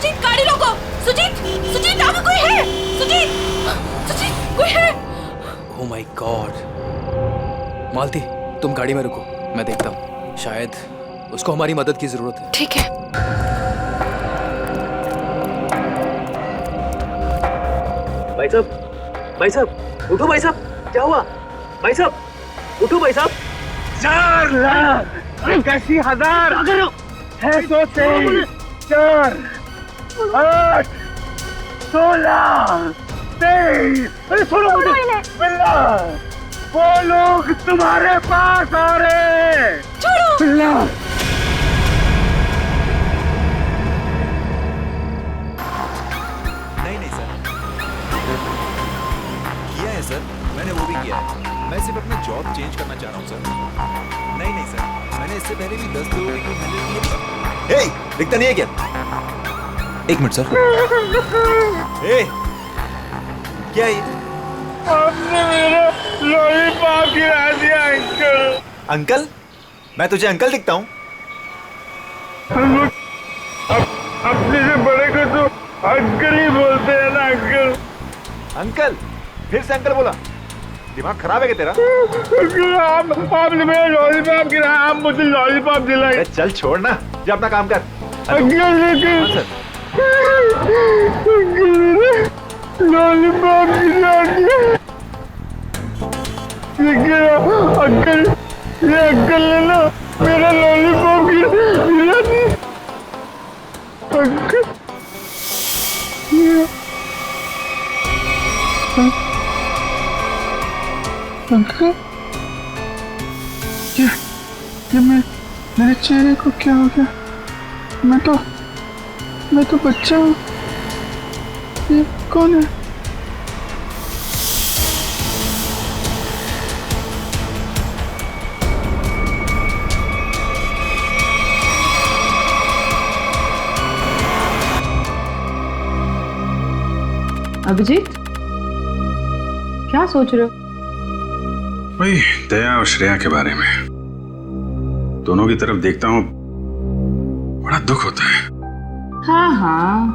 सुजीत गाड़ी रोको। सुजीत, सुजीत अभी कोई है। सुजीत, सुजीत कोई है। Oh my God. मालती तुम गाड़ी में रुको, मैं देखता हूँ, शायद उसको हमारी मदद की जरूरत है। ठीक है। भाई साहब, भाई साहब, उठो भाई साहब, क्या हुआ? भाई साहब, उठो भाई साहब। 4,81,600 4 8 16 23। अरे सुनो मुझे, बिल्ला वो लोग तुम्हारे पास आ रहे हैं। छोड़ो। बिल्ला नहीं सर, किया है सर, मैंने वो भी किया है। मैं सिर्फ अपना जॉब चेंज करना चाह रहा हूँ सर। नहीं सर, मैंने इससे पहले भी 10 लोगों को हैंडल किया। हे, दिखता नहीं है क्या? एक मिनट सर। हे, क्या है ये? आपने मेरा लॉलीपॉप गिरा दिया अंकल। अंकल? मैं तुझे अंकल दिखता हूँ? अपने से बड़े को तो अंकल ही बोलते हैं ना अंकल। अंकल? फिर से अंकल बोला? दिमाग खराब है क्या तेरा? आपने मेरा लॉलीपॉप गिरा, आप मुझे लॉलीपॉप दिलाए। चल छोड़ ना, जा अपना काम कर। अंकल लॉलीपॉप गिरा दिया। अंकल, ये अंकल ने ना मेरा लॉलीपॉप गिरा दिया। अंकल अंकल, ये मेरे चेहरे को क्या हो गया? मैं तो बच्चा हूँ। ये कौन है? अभिजीत, क्या सोच रहे हो? वही दया और श्रेया के बारे में। दोनों की तरफ देखता हूँ, बड़ा दुख होता है। हाँ,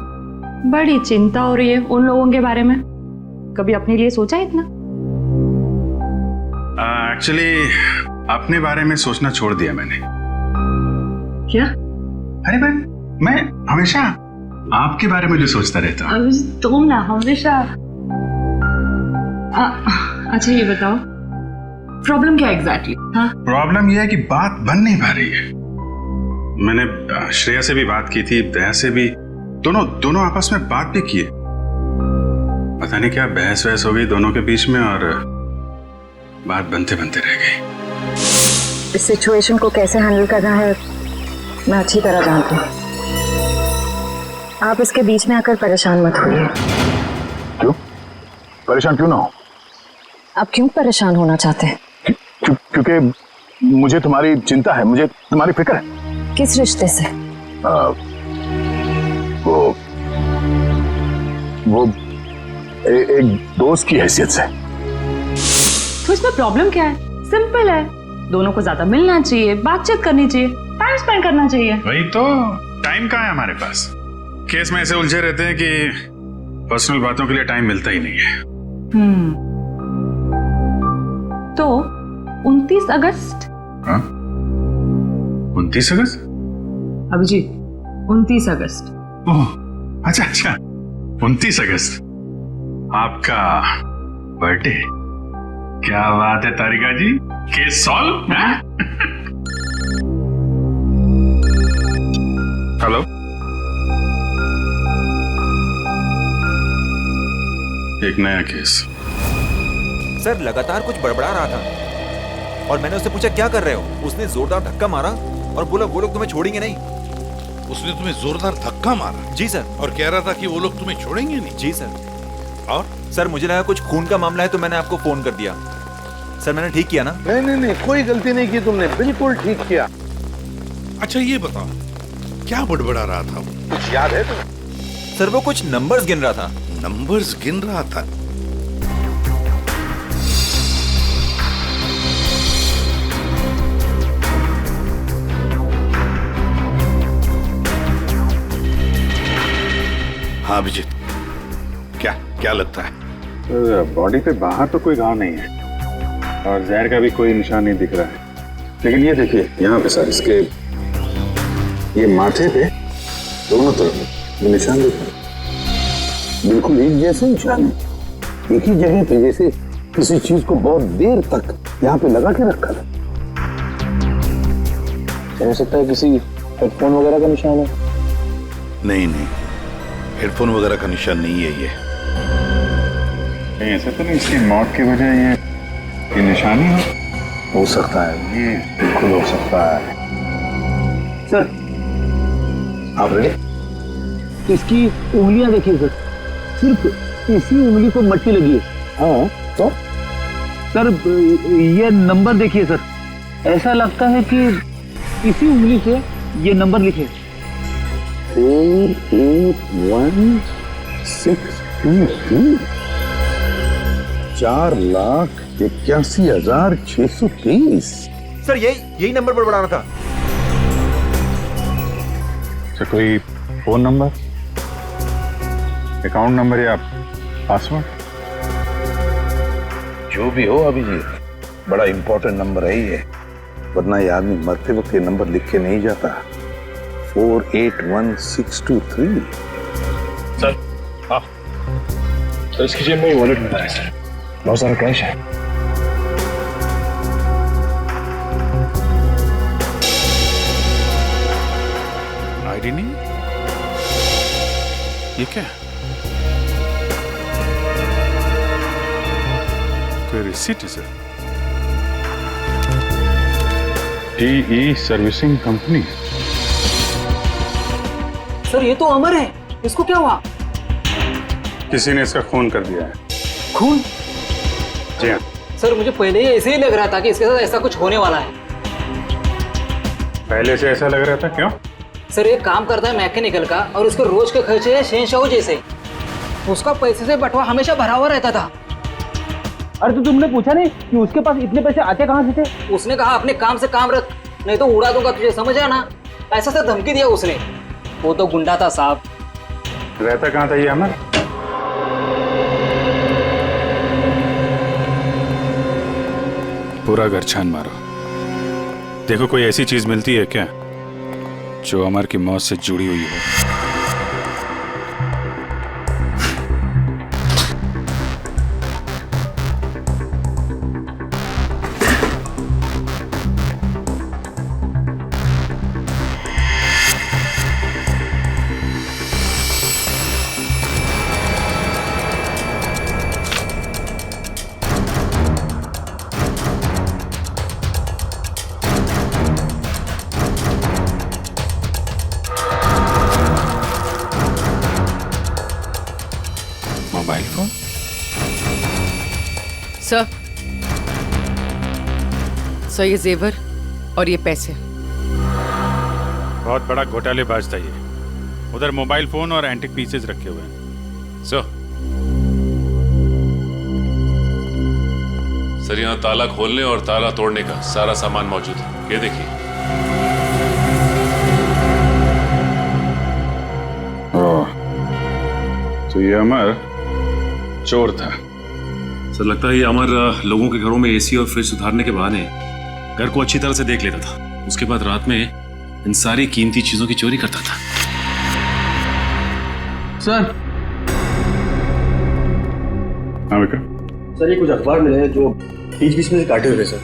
बड़ी चिंता हो रही है उन लोगों के बारे में। कभी अपने लिए सोचा है इतना? एक्चुअली अपने बारे में सोचना छोड़ दिया मैंने। क्या? अरे मैं हमेशा आपके बारे में जो सोचता रहता हूँ। अभिजीत, तुम ना हमेशा। अच्छा ये बताओ, प्रॉब्लम क्या एग्जैक्टली? हाँ, प्रॉब्लम यह है कि बात बन नहीं पा रही है। मैंने श्रेया से भी बात की थी, दया से भी, दोनों आपस में बात भी की है। पता नहीं क्या बहस वहस हो गई दोनों के बीच में और बात बनते बनते रह गई। इस सिचुएशन को कैसे हैंडल करना है मैं अच्छी तरह जानती हूँ। आप इसके बीच में आकर परेशान मत होइए। क्यों? परेशान क्यों ना हो? आप क्यों परेशान होना चाहते हैं? क्योंकि मुझे तुम्हारी चिंता है, मुझे तुम्हारी फिक्र है। किस रिश्ते से? वो एक दोस्त की हैसियत से। तो इसमें प्रॉब्लम क्या है? सिंपल है, दोनों को ज्यादा मिलना चाहिए, बातचीत करनी चाहिए, टाइम स्पेंड करना चाहिए। वही तो, टाइम कहाँ है हमारे पास? केस में ऐसे उलझे रहते हैं कि पर्सनल बातों के लिए टाइम मिलता ही नहीं है। तो 29 अगस्त? हाँ? 29 अगस्त? अभिजीत, 29 अगस्त। ओह, अच्छा 29 अगस्त आपका बर्थडे। क्या बात है तारिका जी, केस सॉल्व। हेलो, एक नया केस। सर लगातार कुछ बड़बड़ा रहा था और मैंने उससे पूछा क्या कर रहे हो? उसने जोरदार धक्का मारा और बोला वो लोग तुम्हें छोड़ेंगे नहीं। उसने तुम्हें जोरदार धक्का मारा? जी सर। और कह रहा था कि वो लोग तुम्हें छोड़ेंगे नहीं? जी सर। और सर मुझे लगा कुछ खून का मामला है तो मैंने आपको फोन कर दिया। सर मैंने ठीक किया ना? नहीं, कोई गलती नहीं की तुमने, बिल्कुल ठीक किया। अच्छा ये बताओ, क्या बड़बड़ा रहा था वो? कुछ याद है तुम्हें? सर वो कुछ नंबर्स गिन रहा था। नंबर्स गिन रहा था? हाँ अभिजीत, क्या क्या लगता है? बॉडी पे बाहर तो कोई घाव नहीं है और जहर का भी कोई निशान नहीं दिख रहा है, लेकिन ये देखिए यहाँ पे सर, इसके ये माथे पे दोनों तरफ ये निशान दिख रहे हैं, बिल्कुल एक जैसे निशान है, एक ही जगह पे, जैसे किसी चीज को बहुत देर तक यहाँ पे लगा के रखा था। हो सकता है किसी हेडफोन वगैरह का निशान है। नहीं नहीं, हेडफोन वगैरह का निशान नहीं है ये। नहीं ऐसा तो नहीं इसकी मौत की वजह ये निशानी हो सकता है, ये बिल्कुल हो सकता है। सर आप रेडी? इसकी उंगलियां देखिए सर, सिर्फ इसी उंगली को मट्टी लगी है। हाँ तो सर ये नंबर देखिए सर, ऐसा लगता है कि इसी उंगली से ये नंबर लिखे 48163 4,81,623। सर यही नंबर पर बढ़ाना था। अच्छा कोई फोन नंबर, अकाउंट नंबर या पासवर्ड? जो भी हो अभिजीत, बड़ा इंपॉर्टेंट नंबर है ये, वरना ये आदमी मरते वक्त ये नंबर लिख के नहीं जाता। 481,623। सर हाँ सर, इसकी जेब में वॉलेट मिला है सर, बहुत सारा कैश है। आईडी नहीं, ये क्या? कोई रिसीट है sir? TE servicing company. Sir ये तो अमर है, इसको क्या हुआ? किसी ने इसका खून कर दिया है। खून? जी हाँ। सर मुझे पहले ही ऐसे ही लग रहा था कि इसके साथ ऐसा कुछ होने वाला है। पहले से ऐसा लग रहा था, क्यों? सर ये काम करता है मैकेनिकल का और उसके रोज के खर्चे है शहंशाह जैसे, उसका पैसे से बंटवा हमेशा भरा हुआ रहता था। अरे तो तुमने पूछा नहीं कि उसके पास इतने पैसे आते कहाँ से थे? उसने कहा अपने काम से काम रख, नहीं तो उड़ा दूंगा तुझे, समझ आया ना? ऐसा से धमकी दिया उसने। वो तो गुंडा था साहब। रहता कहाँ था ये अमर? पूरा घर छान मारो, देखो कोई ऐसी चीज मिलती है क्या जो अमर की मौत से जुड़ी हुई हो। Mobile phone? सर ये जेवर और ये पैसे। बहुत बड़ा घोटालेबाज था ये। उधर मोबाइल फोन और एंटिक पीसेस रखे हुए हैं। सर यहाँ ताला खोलने और ताला तोड़ने का सारा सामान मौजूद है, ये देखिए। तो ये अमर चोर था। सर लगता है ये अमर लोगों के घरों में एसी और फ्रिज सुधारने के बहाने घर को अच्छी तरह से देख लेता था, उसके बाद रात में इन सारी कीमती चीजों की चोरी करता था। सर हाँ विक्रम। सर ये कुछ अखबार मिले हैं जो बीच बीच में से काटे हुए सर।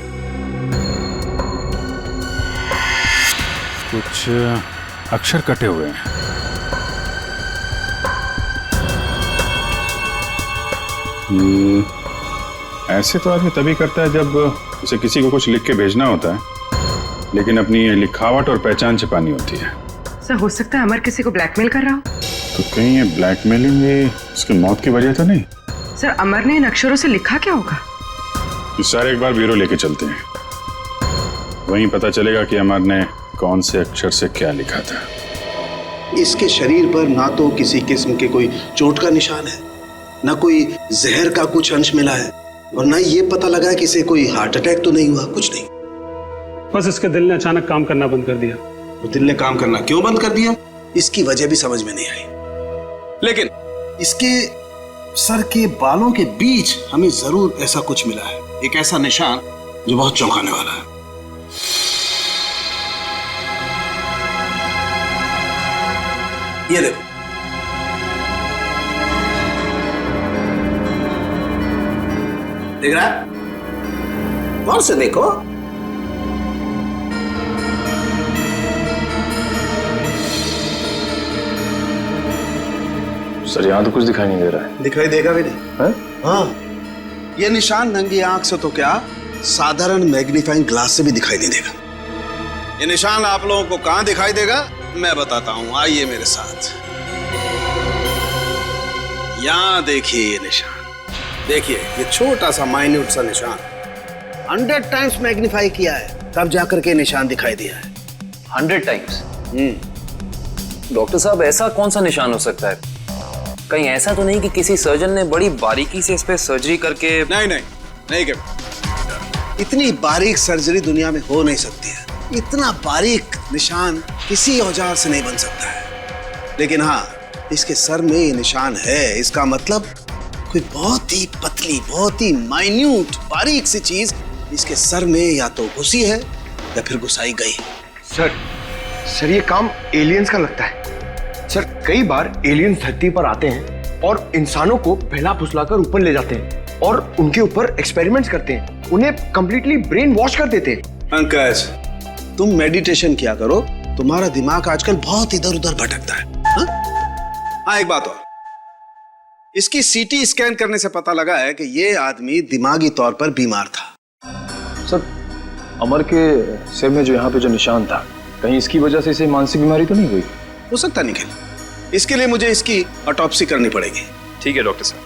कुछ अक्षर कटे हुए हैं। ऐसे तो आदमी तभी करता है जब उसे किसी को कुछ लिख के भेजना होता है, लेकिन अपनी लिखावट और पहचान छिपानी होती है। सर हो सकता है अमर किसी को ब्लैकमेल कर रहा हो। तो कहीं ये ब्लैकमेलिंग ये उसकी मौत की वजह तो नहीं? सर अमर ने इन अक्षरों से लिखा क्या होगा? इस सारे एक बार ब्यूरो लेके चलते हैं, वहीं पता चलेगा कि अमर ने कौन से अक्षर से क्या लिखा था। इसके शरीर पर ना तो किसी किस्म के कोई चोट का निशान है, ना कोई जहर का कुछ अंश मिला है, और ना ये पता लगा कि इसे कोई हार्ट अटैक तो नहीं हुआ, कुछ नहीं। बस इसके दिल ने अचानक काम करना बंद कर दिया। तो दिल ने काम करना क्यों बंद कर दिया, इसकी वजह भी समझ में नहीं आई। लेकिन इसके सर के बालों के बीच हमें जरूर ऐसा कुछ मिला है, एक ऐसा निशान जो बहुत चौंकाने वाला है। ये देखो, देख रहा है? गौर से देखो। सर यहाँ तो कुछ दिखाई नहीं दे रहा है। दिखाई देगा भी नहीं है? हाँ, ये निशान नंगी आंख से तो क्या, साधारण मैग्नीफाइंग ग्लास से भी दिखाई नहीं देगा। ये निशान आप लोगों को कहां दिखाई देगा मैं बताता हूं, आइए मेरे साथ। यहां देखिए ये निशान, देखिए ये छोटा सा माइन्यूट सा निशान 100 टाइम्स मैग्नीफाई किया है, तब जाकर के निशान दिखाई दिया है। 100 टाइम्स? डॉक्टर साहब, ऐसा कौन सा निशान हो सकता है? कहीं ऐसा तो नहीं कि किसी सर्जन ने बड़ी बारीकी से इस पे सर्जरी करके? नहीं नहीं नहीं, क्या इतनी बारीक सर्जरी दुनिया में हो नहीं सकती है। इतना बारीक निशान किसी औजार से नहीं बन सकता है। लेकिन हाँ, इसके सर में ये निशान है, इसका मतलब कोई बहुत ही पतली, बहुत ही माइन्यूट, बारीक सी चीज इसके सर में या तो घुसी है या फिर घुसाई गई। सर ये काम एलियंस का लगता है। सर कई बार एलियंस धरती पर आते हैं और इंसानों को बहला फुसलाकर ऊपर ले जाते हैं और उनके ऊपर एक्सपेरिमेंट्स करते हैं, उन्हें कंप्लीटली ब्रेन वॉश कर देते हैं। पंकज, तुम मेडिटेशन किया करो, तुम्हारा दिमाग आजकल बहुत इधर उधर भटकता है। हाँ, एक बात और, इसकी सीटी स्कैन करने से पता लगा है कि ये आदमी दिमागी तौर पर बीमार था। सर, अमर के सिर में जो यहाँ पे जो निशान था, कहीं इसकी वजह से इसे मानसिक बीमारी तो नहीं हुई? हो सकता निखिल, इसके लिए मुझे इसकी ऑटोप्सी करनी पड़ेगी। ठीक है डॉक्टर साहब,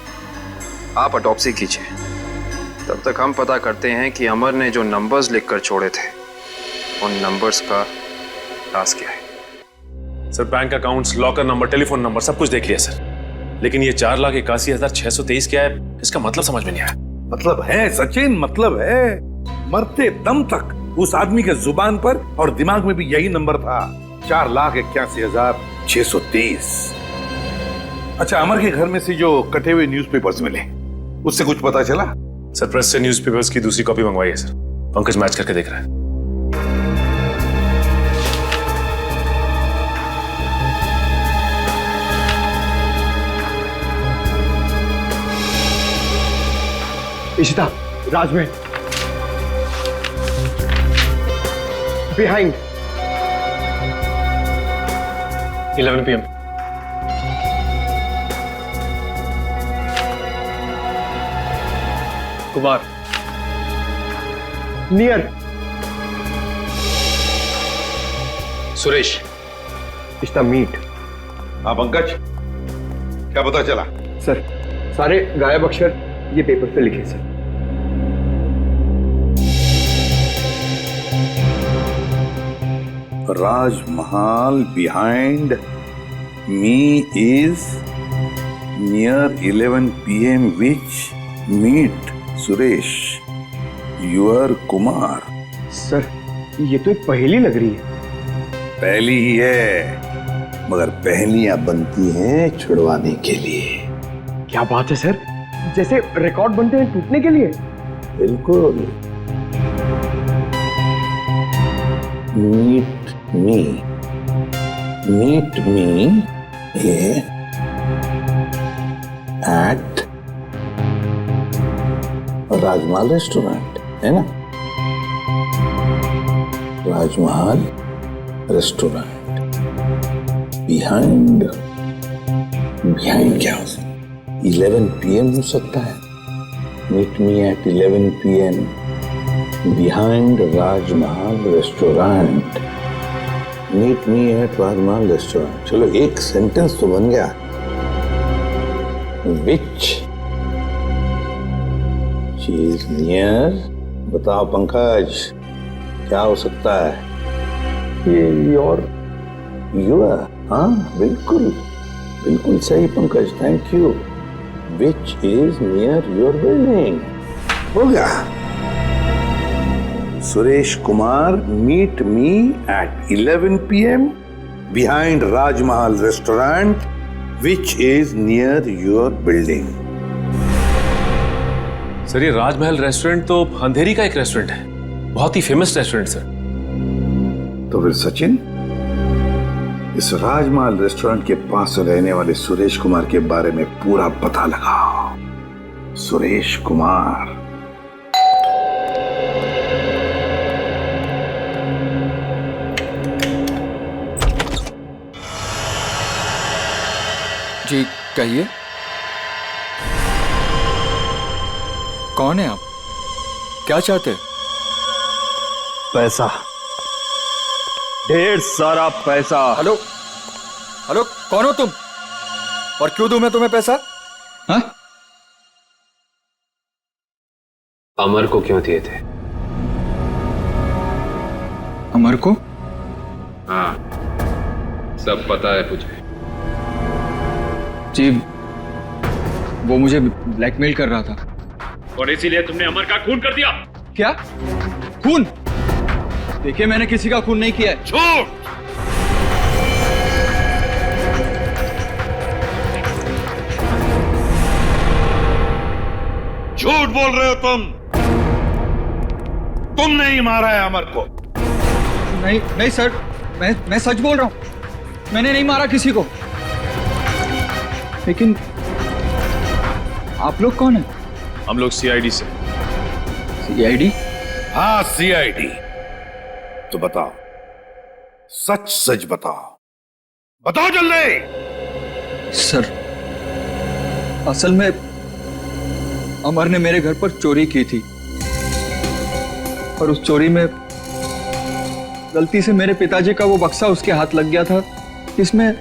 आप ऑटोप्सी कीजिए, तब तक हम पता करते हैं कि अमर ने जो नंबर्स लिखकर छोड़े थे उन नंबर्स का राज क्या है। Sir, bank accounts, locker number, telephone number सब कुछ देख लिया सर, लेकिन ये 4,81,623 क्या है, इसका मतलब समझ में नहीं आया। मतलब है सचिन, मतलब है। मरते दम तक उस आदमी के जुबान पर और दिमाग में भी यही नंबर था, 4,81,623। अच्छा, अमर के घर में से जो कटे हुए न्यूज़पेपर्स मिले, उससे कुछ पता चला? सर, प्रेस से न्यूज़पेपर्स की दूसरी कॉपी मंगवाई है सर, पंकज मैच करके देख रहा है। Ishita, Rajmahal, behind 11 PM। Kumar, near Suresh, Ishta meet. हाँ पंकज, क्या पता चला? सर, सारे गायब अक्षर ये पेपर पे लिखे sir. Rajmahal behind me is near 11 PM which meet Suresh, your Kumar। Sir, ये तो एक पहेली लग रही है। पहली ही है, मगर पहेलियां बनती हैं छुड़वाने के लिए। क्या बात है सर, जैसे रिकॉर्ड बनते हैं टूटने के लिए। बिल्कुल। Meet me at Rajmahal restaurant, है ना? राजमहल रेस्टोरेंट बिहाइंड क्या हो सकता है? 11 PM हो सकता है। Meet me at 11 PM behind Rajmahal restaurant. Meet me at Rajmahal restaurant, चलो एक सेंटेंस तो बन गया। विच चीज नियर, बताओ पंकज, क्या हो सकता है? ये योर। हाँ, बिल्कुल बिल्कुल सही Pankaj, thank you. Which is near your building, हो गया। Suresh Kumar, meet me at 11 PM behind Rajmahal restaurant which is near your building. Sir ये राजमहल रेस्टोरेंट तो अंधेरी का एक रेस्टोरेंट है, बहुत ही फेमस रेस्टोरेंट सर। तो फिर सचिन, इस राजमहल रेस्टोरेंट के पास रहने वाले सुरेश कुमार के बारे में पूरा पता लगाओ। सुरेश कुमार। जी कहिए, कौन है आप? क्या चाहते हैं? पैसा, ढेर सारा पैसा। हेलो हेलो, कौन हो तुम और क्यों दूं मैं तुम्हें पैसा? हाँ? अमर को क्यों दिए थे? अमर को? हाँ, सब पता है मुझे। जी, वो मुझे ब्लैकमेल कर रहा था और इसीलिए तुमने अमर का खून कर दिया। क्या खून? देखिए, मैंने किसी का खून नहीं किया है। झूठ! झूठ बोल रहे हो तुम। तुमने ही मारा है अमर को। नहीं नहीं सर, मैं सच बोल रहा हूं। मैंने नहीं मारा किसी को। लेकिन आप लोग कौन हैं? हम लोग सीआईडी से। सीआईडी? हाँ, सीआईडी। तो बताओ, सच सच बताओ, बताओ जल्दी। सर, असल में अमर ने मेरे घर पर चोरी की थी और उस चोरी में गलती से मेरे पिताजी का वो बक्सा उसके हाथ लग गया था जिसमें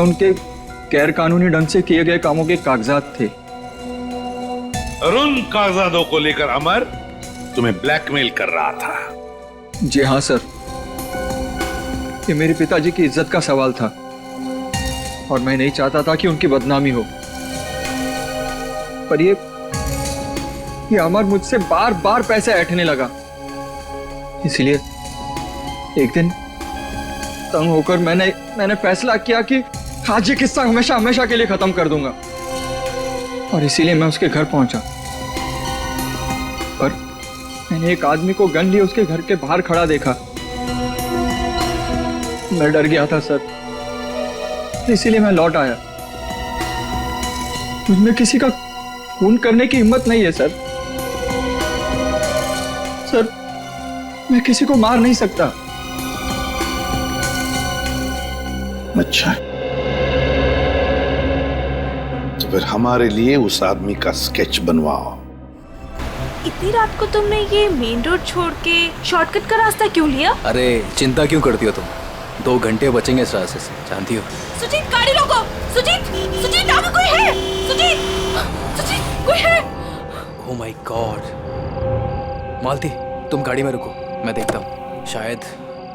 उनके गैर कानूनी ढंग से किए गए कामों के कागजात थे। और उन कागजातों को लेकर अमर तुम्हें ब्लैकमेल कर रहा था। जी हाँ सर, ये मेरे पिताजी की इज्जत का सवाल था और मैं नहीं चाहता था कि उनकी बदनामी हो। पर ये अमर मुझसे बार बार पैसे ऐंठने लगा। इसलिए एक दिन तंग होकर मैंने फैसला किया कि आज ये किस्सा हमेशा हमेशा के लिए खत्म कर दूंगा और इसीलिए मैं उसके घर पहुंचा। पर मैंने एक आदमी को गन लिए उसके घर के बाहर खड़ा देखा। मैं डर गया था सर, इसीलिए मैं लौट आया। मुझमें किसी का खून करने की हिम्मत नहीं है सर। मैं किसी को मार नहीं सकता। अच्छा, तो फिर हमारे लिए उस आदमी का स्केच बनवाओ। इतनी रात को तुमने ये मेन रोड छोड़ के शॉर्टकट का रास्ता क्यों लिया? अरे चिंता क्यों करती हो तुम? 2 घंटे बचेंगे इस रास्ते से, जानती हो। सुजीत, गाड़ी रोको। सुजीत, आगे कोई है? सुजीत, कोई है? Oh my God. मालती, तुम गाड़ी में रुको, मैं देखता हूँ। शायद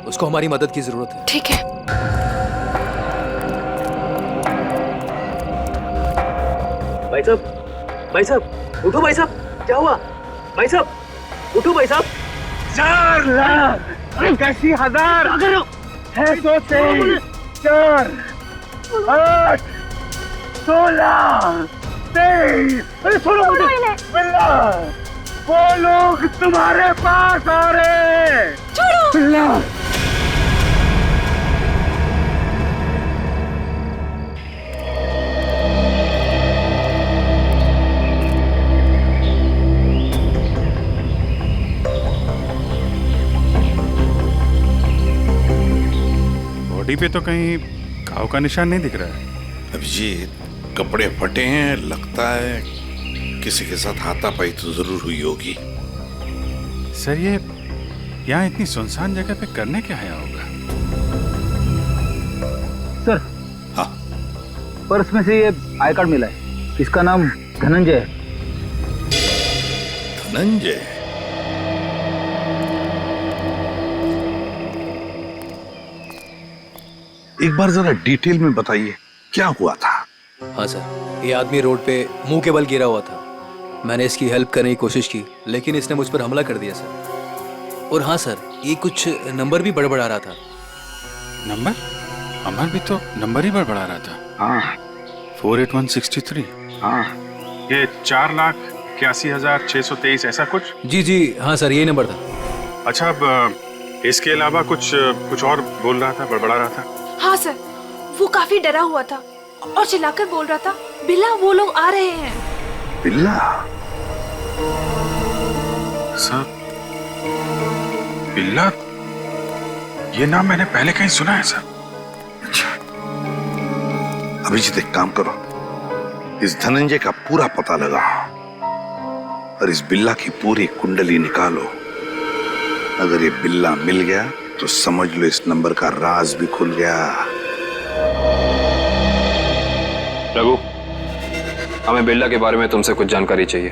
उसको हमारी मदद की जरूरत है। ठीक है। भाई साहब, उठो भाई साहब, क्या हुआ? भाई साहब, उठो भाई साहब। 4 लाख 81,000 है, 4 8 16 23। अरे सुनो मुझे, बिल्ला, वो लोग तुम्हारे पास आ रहे। छोड़ो बिल्ला। बॉडी पे तो कहीं घाव का निशान नहीं दिख रहा है। अभिजीत, कपड़े फटे हैं, लगता है किसी के साथ हाथापाई तो जरूर हुई होगी। सर, ये यहाँ इतनी सुनसान जगह पे करने क्या आया होगा? सर, हाँ, पर्स में से ये आई कार्ड मिला है। इसका नाम धनंजय है। धनंजय? एक बार जरा डिटेल में बताइए, क्या हुआ था? हाँ सर, ये आदमी रोड पे मुंह के बल गिरा हुआ था। मैंने इसकी हेल्प करने की कोशिश की, लेकिन इसने मुझ पर हमला कर दिया सर। और हाँ सर, ये कुछ नंबर भी बड़बड़ा रहा था। नंबर? अमर भी तो नंबर ही बढ़ा रहा था। हाँ 48163। हाँ ये 4,81,623 ऐसा कुछ। जी जी हाँ सर, यही नंबर था। अच्छा, अब इसके अलावा कुछ और बोल रहा था, बड़बड़ा रहा था? हाँ सर, वो काफी डरा हुआ था और चिल्लाकर बोल रहा था, बिल्ला वो लोग आ रहे हैं। बिल्ला? सर, बिल्ला, ये नाम मैंने पहले कहीं सुना है सर। अच्छा, अभिजीत एक काम करो, इस धनंजय का पूरा पता लगाओ और इस बिल्ला की पूरी कुंडली निकालो। अगर ये बिल्ला मिल गया तो समझ लो इस नंबर का राज भी खुल गया। रघु, हमें बिल्ला के बारे में तुमसे कुछ जानकारी चाहिए।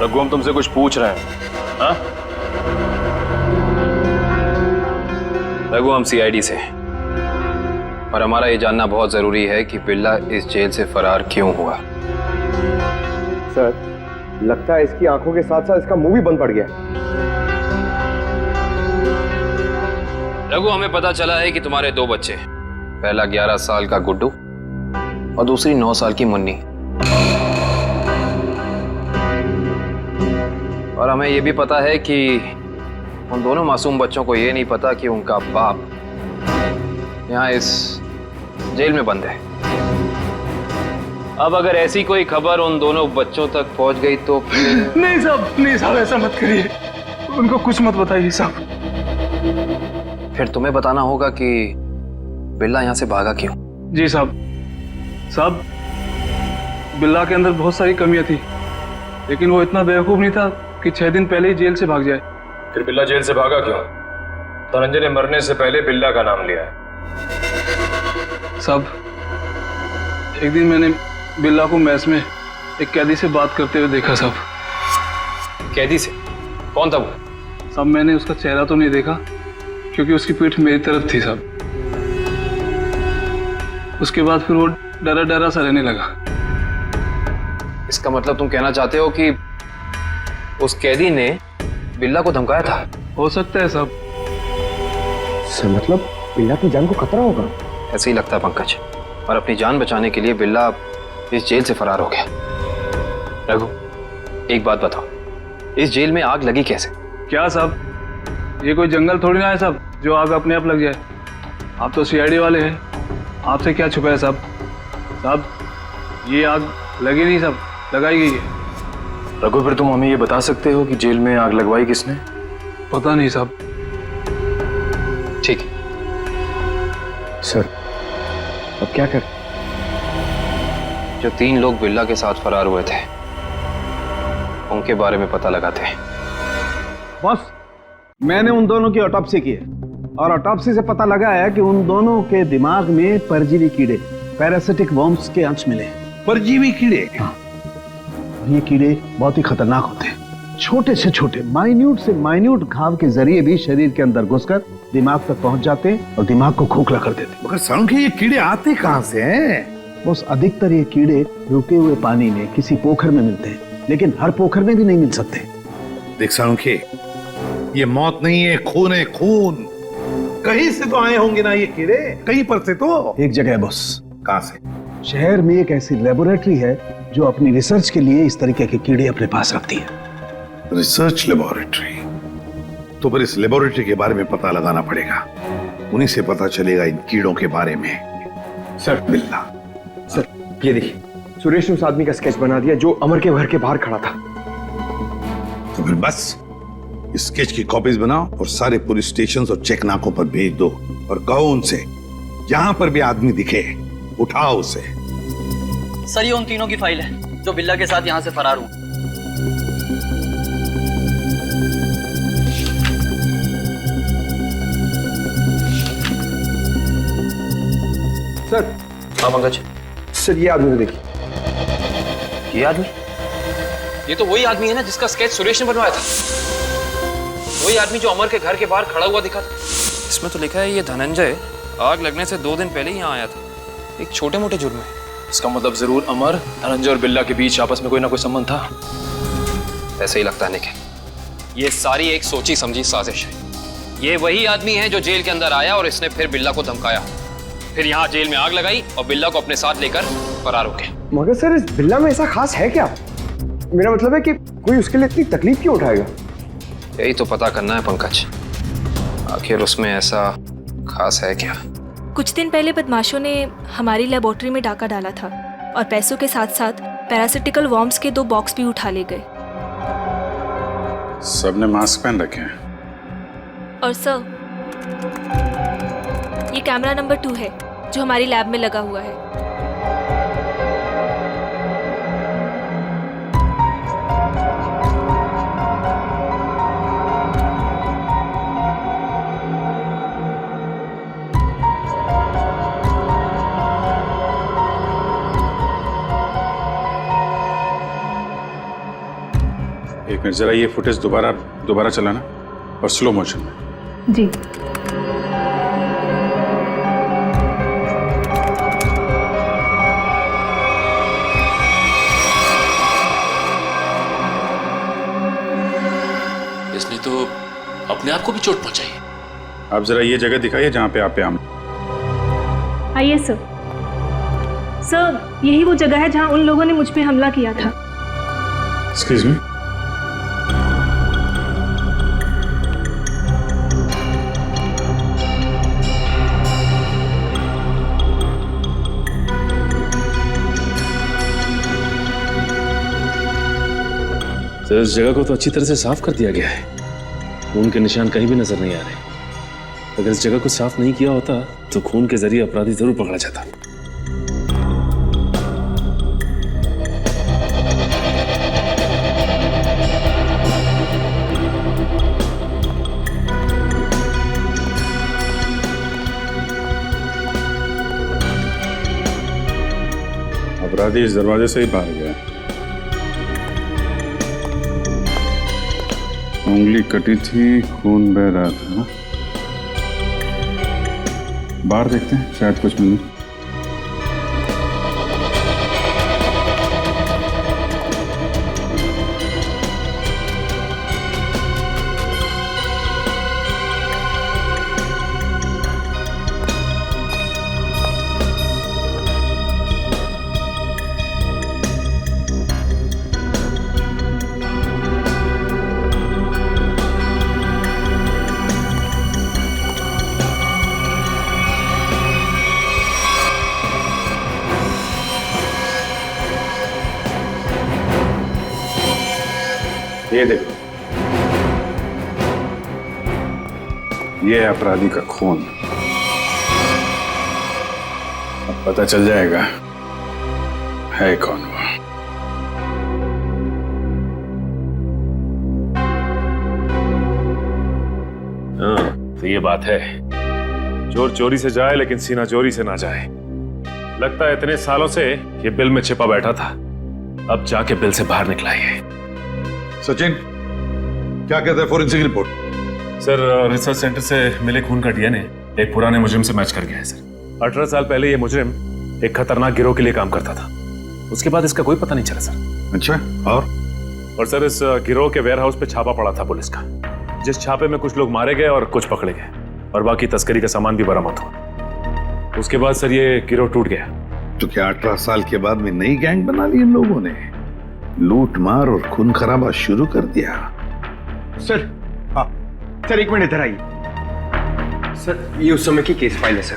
रघु, हम तुमसे कुछ पूछ रहे हैं। हाँ? रघु, हम सीआईडी से हैं और हमारा ये जानना बहुत जरूरी है कि बिल्ला इस जेल से फरार क्यों हुआ। सर, लगता है इसकी आंखों के साथ साथ इसका मुंह भी बंद पड़ गया। रघु, हमें पता चला है कि तुम्हारे दो बच्चे, पहला 11 साल का गुड्डू और दूसरी 9 साल की मुन्नी। और हमें यह भी पता है कि उन दोनों मासूम बच्चों को यह नहीं पता कि उनका बाप यहाँ इस जेल में बंद है। अब अगर ऐसी कोई खबर उन दोनों बच्चों तक पहुंच गई तो नहीं साहब, ऐसा मत करिए, उनको कुछ मत बताइए साहब। फिर तुम्हें बताना होगा कि बिल्ला यहाँ से भागा क्यों। जी साहब, बिल्ला के अंदर बहुत सारी कमियां थी, लेकिन वो इतना बेवकूफ नहीं था कि 6 दिन पहले ही जेल से भाग जाए। फिर बिल्ला जेल से भागा क्यों? धनंजय ने मरने से पहले बिल्ला का नाम लिया है। साहब, एक दिन मैंने बिल्ला को मैस में एक कैदी से बात करते हुए देखा साहब। कैदी से? कौन था वो? साहब, मैंने उसका चेहरा तो नहीं देखा क्योंकि उसकी पीठ मेरी तरफ थी साहब। उसके बाद फिर वो डरा डरा सा रहने लगा। इसका मतलब तुम कहना चाहते हो कि उस कैदी ने बिल्ला को धमकाया था? हो सकता है साहब। सर, मतलब बिल्ला की जान को खतरा होगा? ऐसे ही लगता है पंकज, और अपनी जान बचाने के लिए बिल्ला इस जेल से फरार हो गया। रघु, एक बात बताओ, इस जेल में आग लगी कैसे? क्या साहब, ये कोई जंगल थोड़ी ना है साहब जो आग अपने आप लग जाए। आप तो सीआईडी वाले हैं, आपसे क्या छुपा है साहब? ये आग लगी नहीं साहब, लगाई गई है। रघु, फिर तुम हमें ये बता सकते हो कि जेल में आग लगवाई किसने? पता नहीं साहब। ठीक। सर, अब क्या कर? जो 3 लोग बिल्ला के साथ फरार हुए थे, उनके बारे में पता लगाते हैं। बॉस, मैंने उन दोनों की ऑटोप्सी की है और ऑटोप्सी से पता लगा है कि उन दोनों के दिमाग में परजीवी कीड़े, पैरासिटिक वर्म्स के अंश मिले हैं। परजीवी कीड़े? हाँ, ये कीड़े बहुत ही खतरनाक होते हैं। छोटे से छोटे, माइन्यूट से माइन्यूट घाव के जरिए भी शरीर के अंदर घुसकर दिमाग तक पहुंच जाते हैं और दिमाग को खोखला कर देते हैं। मगर सालुंखे, ये कीड़े आते कहां से हैं? बस अधिकतर ये कीड़े रुके हुए पानी में किसी पोखर में मिलते हैं, लेकिन हर पोखर में भी नहीं मिल सकते। देख सालुंखे, ये मौत नहीं है, खून है, खून। कहीं से तो आए होंगे ना ये कीड़े, कहीं पर से तो। एक जगह है बॉस। कहां से? शहर में एक ऐसी लेबोरेटरी है जो अपनी रिसर्च के लिए इस तरीके के कीड़े अपने पास रखती है। Research laboratory? तो फिर इस लेबोरेटरी के बारे में पता लगाना पड़ेगा, उन्हीं से पता चलेगा इन कीड़ों के बारे में। सर, बिल्ला। सर, ये देखिए, सुरेश ने उस आदमी का स्केच बना दिया जो अमर के घर के बाहर खड़ा था। तो फिर बस स्केच की कॉपीज बनाओ और सारे पुलिस स्टेशन और चेक नाकों पर भेज दो और कहो उनसे, जहां पर भी आदमी दिखे उठाओ उसे। सर, ये उन तीनों की फाइल है जो बिल्ला के साथ यहाँ से फरार हुए। सर। हाँ पंकज। सर, ये आदमी देखिए। ये आदमी? ये तो वही आदमी है ना जिसका स्केच सुरेश ने बनवाया था। वही आदमी जो अमर के घर के बाहर खड़ा हुआ दिखा था। इसमें तो लिखा है ये धनंजय आग लगने से 2 दिन पहले ही यहाँ आया था, एक छोटे मोटे जुर्म है। इसका मतलब जरूर अमर, धनंजय और बिल्ला के बीच आपस में कोई ना कोई संबंध था। ऐसे ही लगता है निखिल, ये सारी एक सोची समझी साजिश है। ये वही आदमी है जो जेल के अंदर आया और इसने फिर बिल्ला को धमकाया, फिर यहाँ जेल में आग लगाई और बिल्ला को अपने साथ लेकर फरार हो गए। मगर सर इस बिल्ला में ऐसा खास है क्या? मेरा मतलब है कि कोई उसके लिए इतनी तकलीफ क्यों उठाएगा? यही तो पता करना है पंकज, आखिर उसमें ऐसा खास है क्या। कुछ दिन पहले बदमाशों ने हमारी लेबोरेटरी में डाका डाला था और पैसों के साथ साथ पैरासिटिकल वॉर्म्स के 2 बॉक्स भी उठा ले गए। सबने मास्क पहन रखे हैं। और सर, ये कैमरा नंबर 2 है जो हमारी लैब में लगा हुआ है। एक मिनट, जरा ये फुटेज दोबारा चलाना और स्लो मोशन में। जी। इसने तो अपने आप को भी चोट पहुंचाई है। आप जरा ये जगह दिखाइए जहाँ पे आप आइए सर। सर, यही वो जगह है जहां उन लोगों ने मुझ पे हमला किया था। Excuse me. सर, इस जगह को तो अच्छी तरह से साफ कर दिया गया है, खून के निशान कहीं भी नजर नहीं आ रहे। अगर इस जगह को साफ नहीं किया होता तो खून के जरिए अपराधी जरूर पकड़ा जाता। अपराधी इस दरवाजे से ही बाहर गया। उंगली कटी थी, खून बह रहा था। बाहर देखते हैं, शायद कुछ मिले। ये देखो, ये अपराधी का खून। अब पता चल जाएगा है कौन वो। हाँ, तो ये बात है, चोर चोरी से जाए लेकिन सीना चोरी से ना जाए। लगता है इतने सालों से ये बिल में छिपा बैठा था, अब जाके बिल से बाहर निकला है। सचिन, क्या कहता है forensic report? Sir, research centre से मिले खून का डीएनए एक पुराने मुजरिम से मैच कर गया है सर। 18 साल पहले ये मुजरिम एक खतरनाक गिरोह के लिए काम करता था, उसके बाद इसका कोई पता नहीं चला सर। अच्छा, और सर, इस गिरोह के वेयर हाउस पे छापा पड़ा था पुलिस का, जिस छापे में कुछ लोग मारे गए और कुछ पकड़े गए और बाकी तस्करी का सामान भी बरामद हुआ। उसके बाद सर ये गिरोह टूट गया। तो क्या 18 साल के बाद में नई गैंग बना ली इन लोगों ने? लूट मार और खून खराबा शुरू कर दिया। सर, हाँ सर, एक मिनट इधर आइए। सर, ये उस समय की केस फाइल है सर,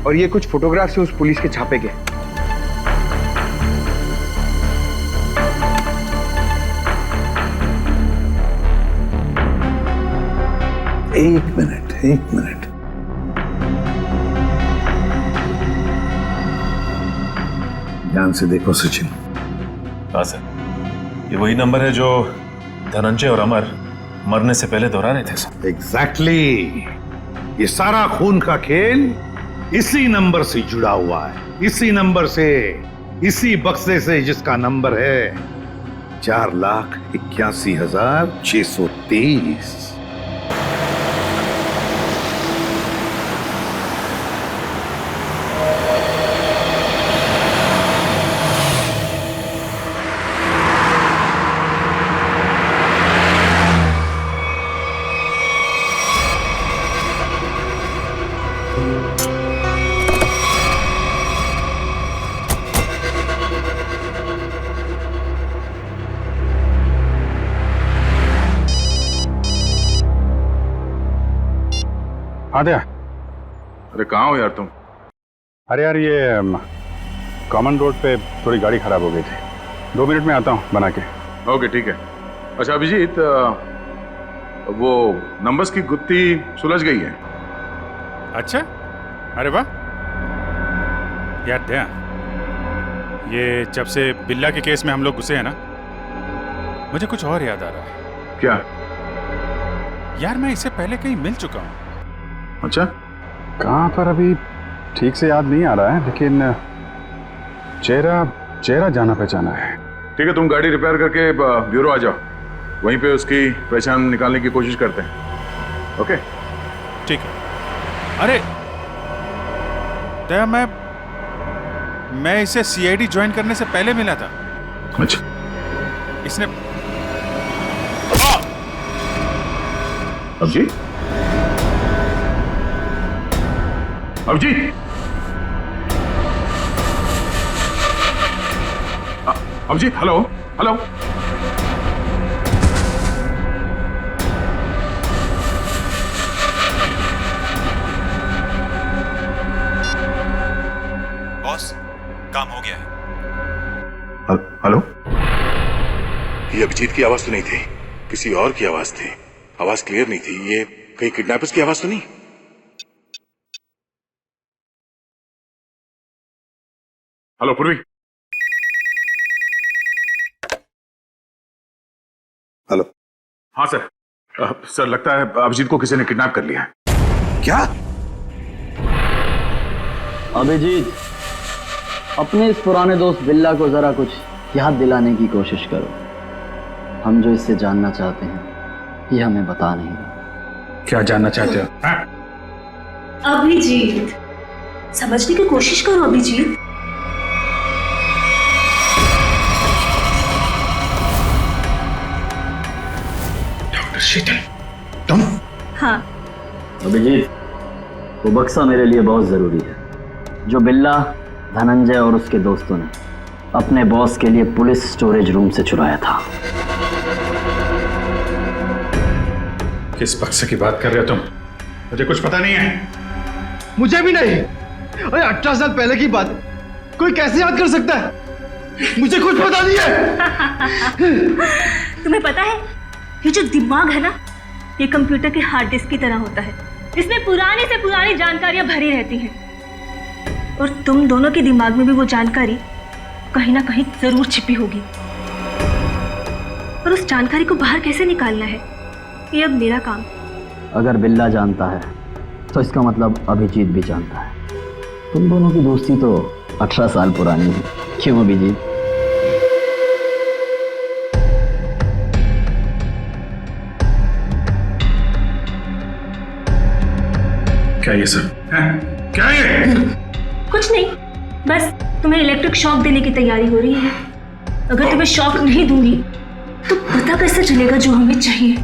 और ये कुछ फोटोग्राफ से उस पुलिस के छापे के। एक मिनट। ध्यान से देखो सचिन। हाँ सर, ये वही नंबर है जो धनंजय और अमर मरने से पहले दोहरा रहे थे सर। एग्जैक्टली। ये सारा खून का खेल इसी नंबर से जुड़ा हुआ है, इसी नंबर से, इसी बक्से से जिसका नंबर है 4,81,623। हाँ दया। अरे कहाँ हो यार तुम? अरे यार ये कॉमन रोड पे थोड़ी गाड़ी खराब हो गई थी, 2 मिनट में आता हूँ बना के। ओके ठीक है। अच्छा अभिजीत, वो नंबर्स की गुत्थी सुलझ गई है। अच्छा, अरे वाह यार दया, ये जब से बिल्ला के केस में हम लोग घुसे हैं ना, मुझे कुछ और याद आ रहा है। क्या? यार मैं इससे पहले कहीं मिल चुका हूँ। अच्छा, कहाँ पर अभी ठीक से याद नहीं आ रहा है, लेकिन चेहरा जाना पहचाना है। ठीक है, तुम गाड़ी रिपेयर करके ब्यूरो आ जाओ, वहीं पे उसकी पहचान निकालने की कोशिश करते हैं। ओके ठीक है। अरे दया, मैं इसे सीआईडी ज्वाइन करने से पहले मिला था। अच्छा, इसने Abhijit, Abhijit, Abhijit, hello hello. Boss, काम हो गया है। हेलो, ये अभिजीत की आवाज तो नहीं थी, किसी और की आवाज थी। आवाज क्लियर नहीं थी। ये कहीं किडनैपर्स की आवाज तो नहीं? हेलो पूर्वी। हेलो। हाँ सर। सर लगता है अभिजीत को किसी ने किडनैप कर लिया है। क्या? अभिजीत, अपने इस पुराने दोस्त बिल्ला को जरा कुछ याद दिलाने की कोशिश करो। हम जो इससे जानना चाहते हैं ये हमें बता नहीं रहा। क्या जानना चाहते हो? अभिजीत, समझने की कोशिश करो अभिजीत। डॉक्टर शीतल, तुम? हाँ। अभिजीत, वो बक्सा मेरे लिए बहुत जरूरी है जो बिल्ला, धनंजय और उसके दोस्तों ने अपने बॉस के लिए पुलिस स्टोरेज रूम से चुराया था। किस बक्से की बात कर रहे हो तुम? मुझे कुछ पता नहीं है। मुझे भी नहीं। अरे 18 साल पहले की बात कोई कैसे याद कर सकता है? मुझे कुछ पता नहीं है। तुम्हें पता है, ये जो दिमाग है ना, ये कंप्यूटर के हार्ड डिस्क की तरह होता है। इसमें पुरानी से पुरानी जानकारियां भरी रहती हैं और तुम दोनों के दिमाग में भी वो जानकारी कहीं ना कहीं जरूर छिपी होगी। और उस जानकारी को बाहर कैसे निकालना है, ये अब मेरा काम। अगर बिल्ला जानता है तो इसका मतलब अभिजीत भी जानता है। तुम दोनों की दोस्ती तो 18 साल पुरानी है, क्यों अभिजीत? क्या ये सब? क्या ये? कुछ नहीं, बस तुम्हें इलेक्ट्रिक शॉक देने की तैयारी हो रही है। अगर तुम्हें शॉक नहीं दूंगी तो पता कैसे चलेगा जो हमें चाहिए?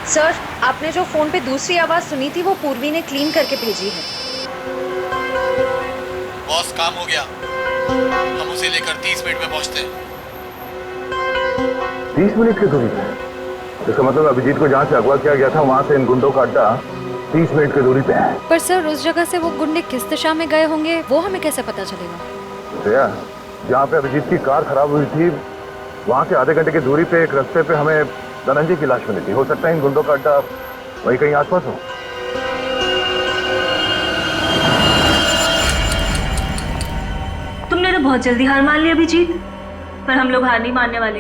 सर, आपने जो फोन पे दूसरी आवाज सुनी थी वो पूर्वी ने क्लीन करके भेजी है। बॉस, काम हो गया। हम उसे लेकर 30 मिनट में पहुंचते हैं। 30 मिनट की दूरी पे? इसका मतलब अभिजीत को जहाँ से अगवा किया गया था वहां से इन गुंडों का अड्डा 30 मिनट की दूरी पे है। पर सर, उस जगह से वो गुंडे किस दिशा में गए होंगे वो हमें कैसे पता चलेगा? दया, जहाँ पे अभिजीत की कार खराब हुई थी वहां से आधे घंटे की दूरी पे एक रास्ते पे हमें धनंजय की लाश मिली थी। हो सकता है इन गुंडों का अड्डा वही कहीं आसपास हो। तुमने तो बहुत जल्दी हार मान ली अभिजीत, पर हम लोग हार नहीं मानने वाले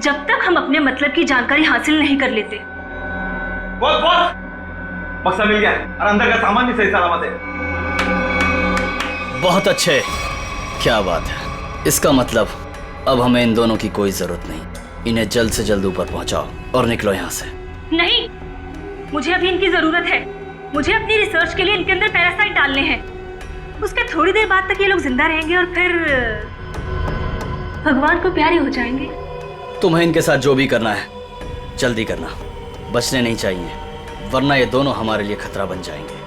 जब तक हम अपने मतलब की जानकारी हासिल नहीं कर लेते। बॉस, बॉस, बक्सा मिल गया और अंदर का सामान भी सही सलामत है। बहुत अच्छे, क्या बात है। इसका मतलब अब हमें इन दोनों की कोई जरूरत नहीं। इन्हें जल्द से जल्द ऊपर पहुंचाओ और निकलो यहाँ से। नहीं, मुझे अभी इनकी जरूरत है। मुझे अपनी रिसर्च के लिए इनके अंदर पैरासाइट डालने हैं। उसके थोड़ी देर बाद तक ये लोग जिंदा रहेंगे और फिर भगवान को प्यारे हो जाएंगे। तुम्हें इनके साथ जो भी करना है जल्दी करना, बचने नहीं चाहिए, वरना ये दोनों हमारे लिए खतरा बन जाएंगे।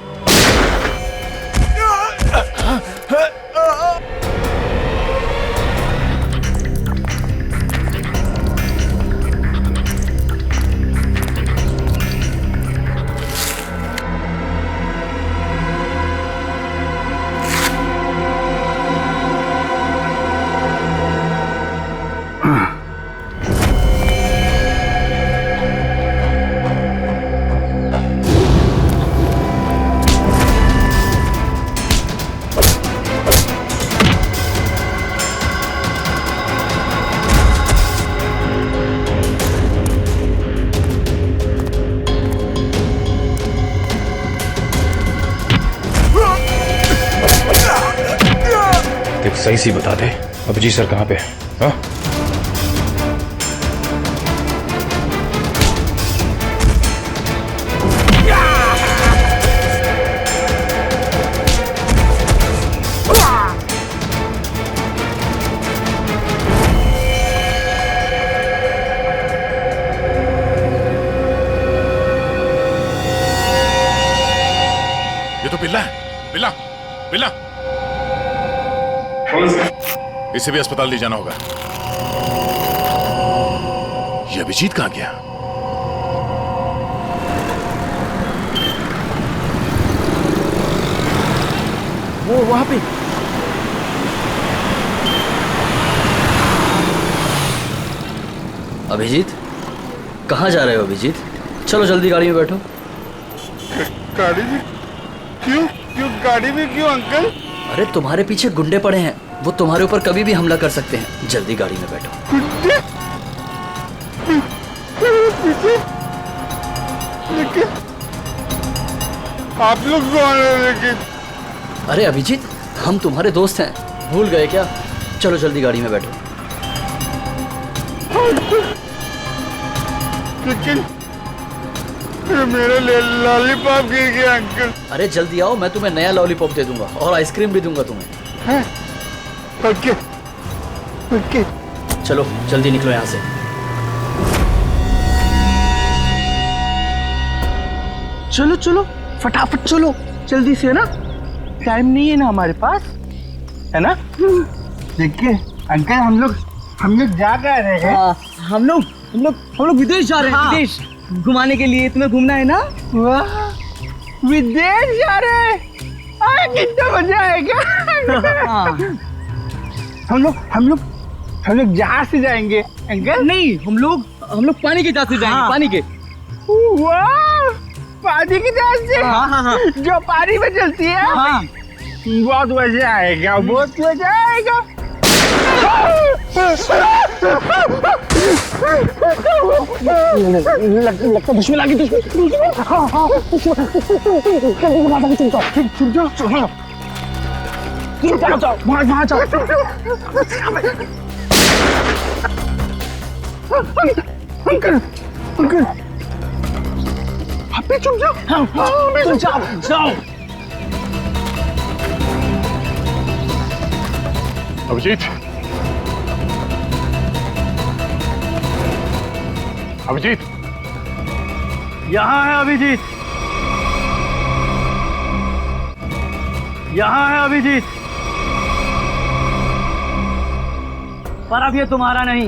सही सी बता दे, अभिजीत सर कहाँ पे है? हाँ? ये तो बिल्ला है। बिल्ला, बिल्ला, इसे भी अस्पताल ले जाना होगा। ये अभिजीत कहाँ गया? वो वहां पे। अभिजीत, कहाँ जा रहे हो अभिजीत? चलो जल्दी गाड़ी में बैठो। गाड़ी में क्यों? गाड़ी में क्यों अंकल? अरे तुम्हारे पीछे गुंडे पड़े हैं, वो तुम्हारे ऊपर कभी भी हमला कर सकते हैं। जल्दी गाड़ी में बैठो। लेकिन आप लोग कौन हैं? लेकिन अरे अभिजीत, हम तुम्हारे दोस्त हैं, भूल गए क्या? चलो जल्दी गाड़ी में बैठो। लेकिन मेरा लॉलीपॉप गिर गया अंकल। अरे जल्दी आओ, मैं तुम्हें नया लॉलीपॉप दे दूंगा और आइसक्रीम भी दूंगा तुम्हें। ओके ओके, चलो जल्दी निकलो यहाँ से। चलो चलो फटाफट चलो, जल्दी से, है ना? टाइम नहीं है ना हमारे पास, है ना? देखिए अंकल, हम लोग जा कर रहे हैं। हम लोग विदेश जा रहे हैं। विदेश घुमाने के लिए। तुम्हें घूमना है ना? वाह, विदेश जा रहे हैं, कितना मजा आएगा। हम लोग जहाज से जाएंगे अंकल। नहीं, हम लोग पानी के जहाज से जाएंगे। पानी के। वाह, पानी के जहाज से। हाँ। जो पानी में चलती है। हाँ। बहुत मजा आएगा, बहुत मजा आएगा। लगता दुश्मन आ गई। जाओ, वहाँ जाओ। अंकल, आप भी चुप जाओ। जाओ। अभिजीत, अभिजीत, यहाँ है अभिजीत, यहाँ है अभिजीत। पर अब ये तुम्हारा नहीं,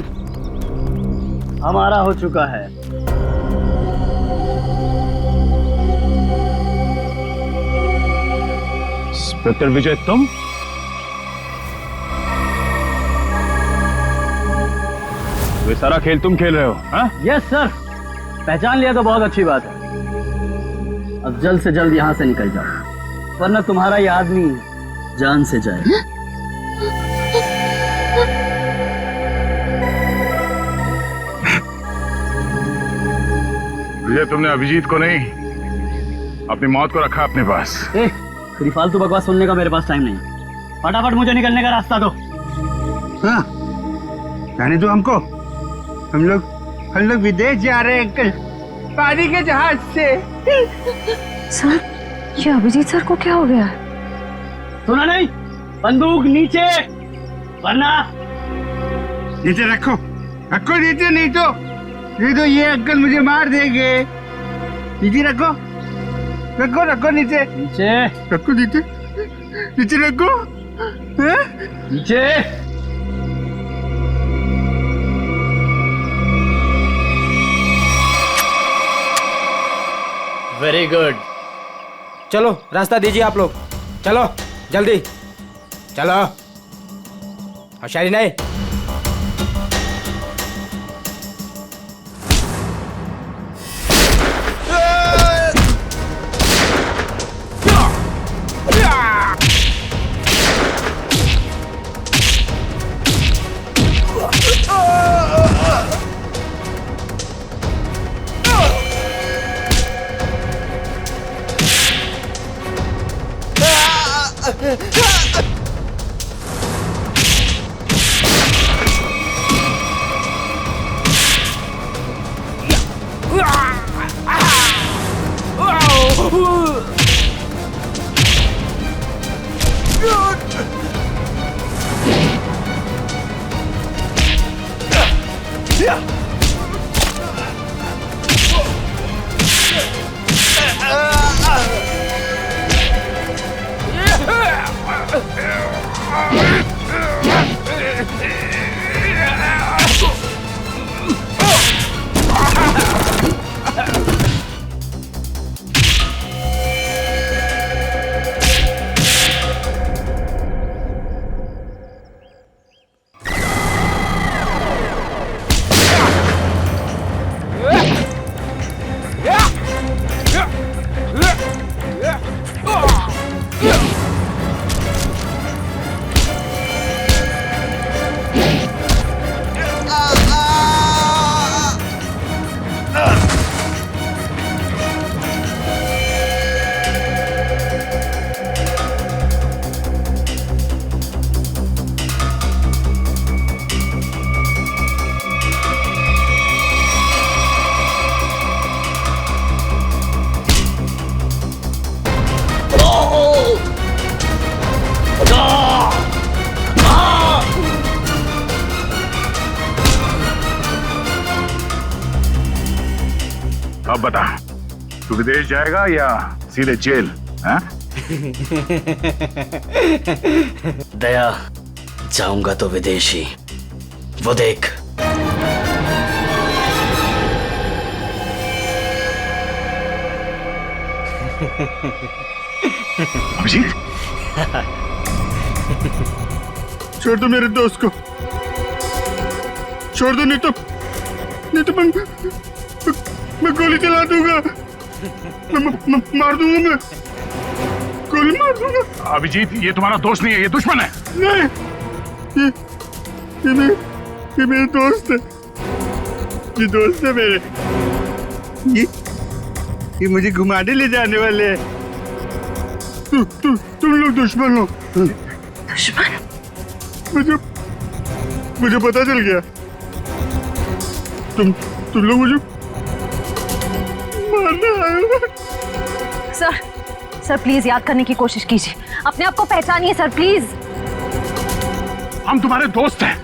हमारा हो चुका है। इंस्पेक्टर विजय, तुम? ये सारा खेल तुम खेल रहे हो? हाँ? यस सर, पहचान लिया तो बहुत अच्छी बात है। अब जल्द से जल्द यहाँ से निकल जाओ, वरना तुम्हारा ये आदमी जान से जाए। विजय, तुमने अभिजीत को नहीं, अपनी मौत को रखा अपने पास। फिर फालतू बकवास सुनने का मेरे पास टाइम नहीं। फटाफट मुझे निकलने का रास्ता दो। हाँ, जाने दो हमको। हम लोग विदेश जा रहे हैं अंकल, पानी के जहाज से। सर, ये अभिजीत सर को क्या हो गया? सुना नहीं? बंदूक नीचे, वरना नीचे रखो, रखो नीचे, नहीं तो ये अंकल मुझे मार देंगे। नीचे रखो, रखो रखो नीचे, नीचे रखो, नीचे नीचे रखो, नीचे। Very good. चलो रास्ता दीजिए आप लोग, चलो जल्दी चलो। होशियारी नहीं। अब बता, तू विदेश जाएगा या सीधे जेल? हाँ? दया, जाऊंगा तो विदेशी, वो देख। अभिजीत, छोड़ दो मेरे दोस्त को, छोड़ दो, नहीं तो मैं गोली चला दूंगा, मार दूंगा, मैं गोली मार दूंगा। अभिजीत, ये तुम्हारा दोस्त नहीं है, ये दुश्मन है। नहीं, ये मेरे दोस्त है, ये दोस्त है मेरे। ये मुझे घुमाने ले जाने वाले हैं। तुम लोग दुश्मन हो। दुश्मन? मुझे पता चल गया। तुम लोग मुझे मारने आए हो। सर प्लीज याद करने की कोशिश कीजिए, अपने आप को पहचानिए सर, प्लीज। हम तुम्हारे दोस्त हैं।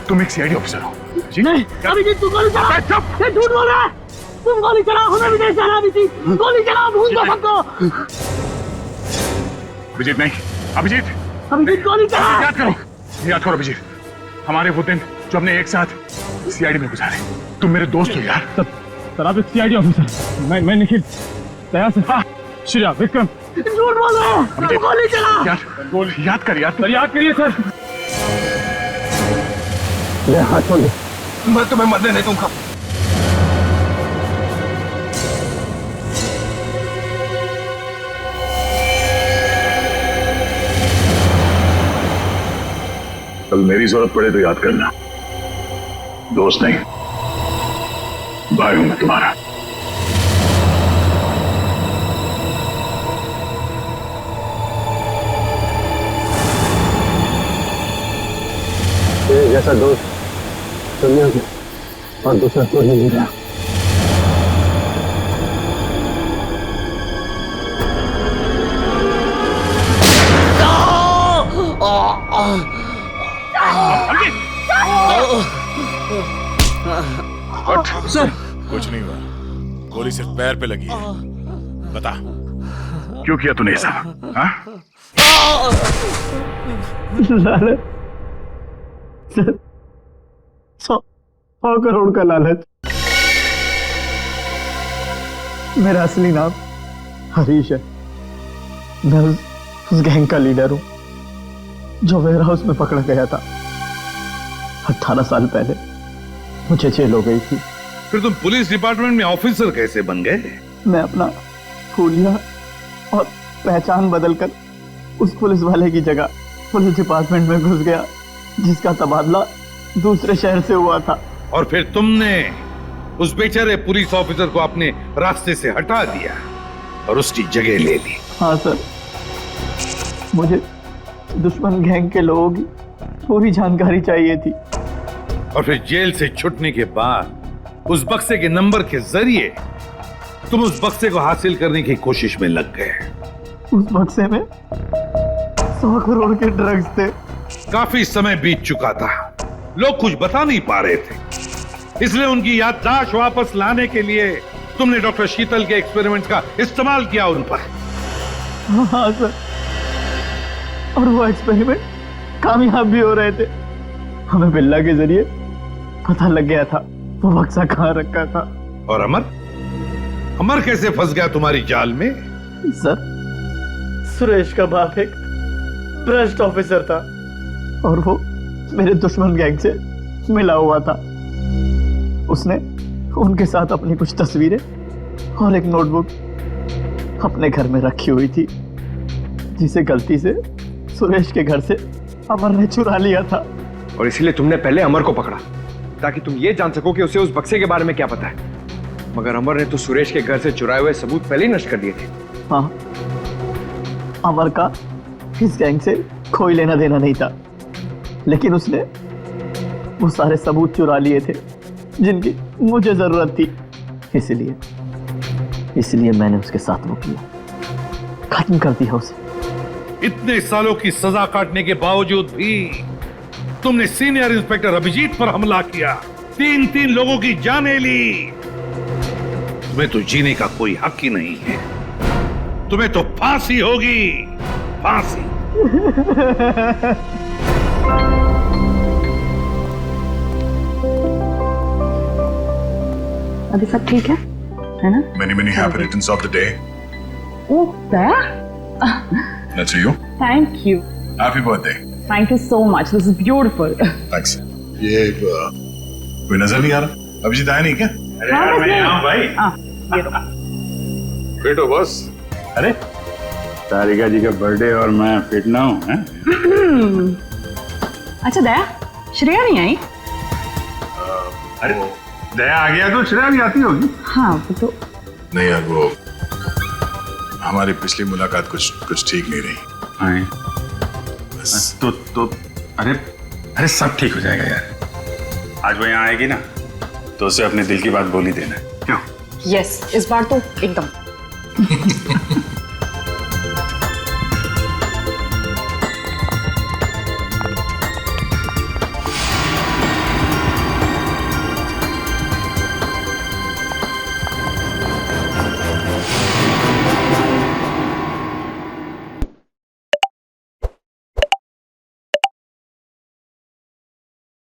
तुम एक सीआईडी ऑफिसर हो। नहीं, अभिजीत तू गोली चला। ये झूठ बोल रहा है। तुम गोली चलाओ, हमें विदेश जाना है। अभिजीत गोली चलाओ, भूल दो सबको। अभिजीत नहीं, अभिजीत गोली चला। याद करो अभिजीत, हमारे वो दिन जो हमने एक साथ सीआईडी में गुजारे। तुम मेरे दोस्त हो यार। सर आप एक सीआईडी ऑफिसर, मैं निखिल, दया से श्रेया, विक्रम। झूठ बोल रहा है। गोली चला यार, याद कर यार। सर याद करिए सर। ले हाथ छोड़ दे, मैं तुम्हें मरने नहीं दूंगा। कल मेरी जरूरत पड़े तो याद करना, दोस्त नहीं, भाई हूं मैं तुम्हारा। जैसा दोस्त चलिए हो गया और दूसरा कोई नहीं रहा। सर कुछ नहीं हुआ, गोली सिर्फ पैर पे लगी है। बता क्यों किया तूने ऐसा? हाँ? लालच सर, 100 करोड़ का लालच। मेरा असली नाम हरीश है। मैं उस गैंग का लीडर हूं जो वेयर हाउस में पकड़ा गया था। 18 साल पहले मुझे जेल हो गई थी। फिर तुम पुलिस डिपार्टमेंट में ऑफिसर कैसे बन गए? मैं अपना हुलिया और पहचान बदलकर उस पुलिस वाले की जगह पुलिस डिपार्टमेंट में घुस गया जिसका तबादला दूसरे शहर से हुआ था। और फिर तुमने उस बेचारे पुलिस ऑफिसर को अपने रास्ते से हटा दिया और उसकी जगह ले ली। हाँ सर, मुझे दुश्मन गैंग के लोगों की पूरी जानकारी चाहिए थी। और फिर जेल से छूटने के बाद उस बक्से के नंबर के जरिए तुम उस बक्से को हासिल करने की कोशिश में लग गए। उस बक्से में 100 करोड़ के ड्रग्स थे। काफी समय बीत चुका था, लोग कुछ बता नहीं पा रहे थे, इसलिए उनकी याददाश्त वापस लाने के लिए तुमने डॉक्टर शीतल के एक्सपेरिमेंट का इस्तेमाल किया उन पर। हाँ सर, और वो एक्सपेरिमेंट कामयाब भी हो रहे थे। हमें बिल्ला के जरिए पता लग गया था वो बक्सा कहाँ रखा था। और अमर कैसे फंस गया तुम्हारी जाल में? सर, सुरेश का बाप एक भ्रष्ट ऑफिसर था और वो मेरे दुश्मन गैंग से मिला हुआ था। उसने उनके साथ अपनी कुछ तस्वीरें और एक नोटबुक अपने घर में रखी हुई थी जिसे गलती से सुरेश के घर से अमर ने चुरा लिया था। और इसीलिए तुमने पहले अमर को पकड़ा ताकि तुम ये जान सको कि उसे उस बक्से के बारे में क्या पता है। मगर अमर ने तो सुरेश के घर से चुराए हुए सबूत पहले ही नष्ट कर दिए थे। हाँ, अमर का इस गैंग से कोई लेना देना नहीं था, लेकिन उसने वो सारे सबूत चुरा लिए थे जिनकी मुझे जरूरत थी। इसलिए मैंने उसके साथ वो किया, खत्म कर दिया उसे। इतने सालों की सजा काटने के बावजूद भी तुमने सीनियर इंस्पेक्टर अभिजीत पर हमला किया, 3 लोगों की जानें ली। तुम्हें तो जीने का कोई हक ही नहीं है, तुम्हें तो फांसी होगी, फांसी। अभी सब ठीक है ना? Many happy returns of the day. Oh, Daya? That's for you. Thank you. Happy birthday. Thank you so much. This is beautiful. Thanks. ये कोई नजर नहीं आ रहा? अभिजीत आया नहीं क्या? अरे यार मैं यहाँ भाई। ये लो। फिट हो बस? अरे तारिका जी का बर्थडे और मैं फिट ना हूँ? अच्छा दया, श्रेया नहीं आई? अरे दया आ गया तो श्रेया भी आती होगी। हाँ वो तो नहीं यार, वो हमारी पिछली मुलाकात कुछ ठीक नहीं रही। हाँ तो अरे सब ठीक हो जाएगा यार। आज वो यहाँ आएगी ना तो उसे अपने दिल की बात बोल ही देना। क्यों? यस, इस बार तो एकदम।